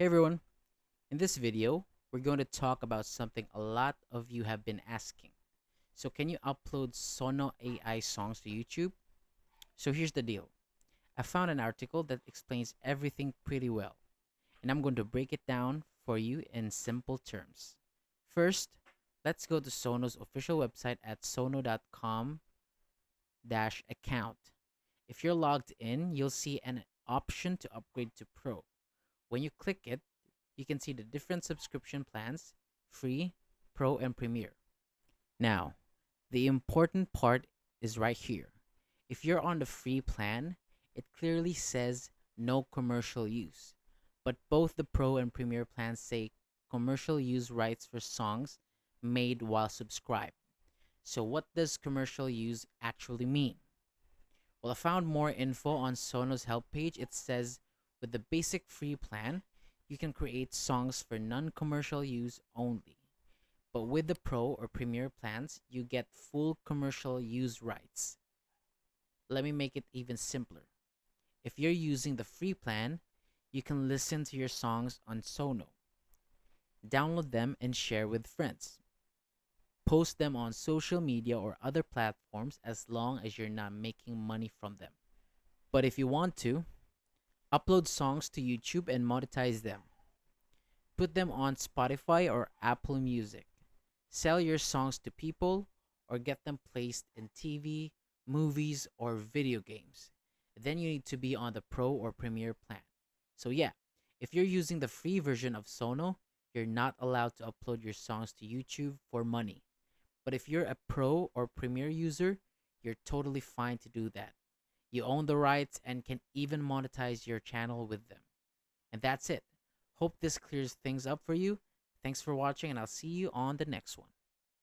Hey everyone, in this video, we're going to talk about something a lot of you have been asking. So can you upload Suno AI songs to YouTube? So here's the deal. I found an article that explains everything pretty well, and I'm going to break it down for you in simple terms. First, let's go to Sono's official website at sono.com-account. If you're logged in, you'll see an option to upgrade to Pro. When you click it, you can see the different subscription plans: free, pro, and premier. Now, the important part is right here. If you're on the free plan, it clearly says no commercial use. But both the pro and premier plans say commercial use rights for songs made while subscribed. So, what does commercial use actually mean? Well, I found more info on Sono's help page. It says with the basic free plan, you can create songs for non-commercial use only. But with the Pro or Premier plans, you get full commercial use rights. Let me make it even simpler. If you're using the free plan, you can listen to your songs on Sono, download them and share with friends, post them on social media or other platforms as long as you're not making money from them. But if you want to, upload songs to YouTube and monetize them. Put them on Spotify or Apple Music. Sell your songs to people or get them placed in TV, movies, or video games. Then you need to be on the Pro or Premier plan. So yeah, if you're using the free version of Sono, you're not allowed to upload your songs to YouTube for money. But if you're a Pro or Premier user, you're totally fine to do that. You own the rights and can even monetize your channel with them. And that's it. Hope this clears things up for you. Thanks for watching, and I'll see you on the next one.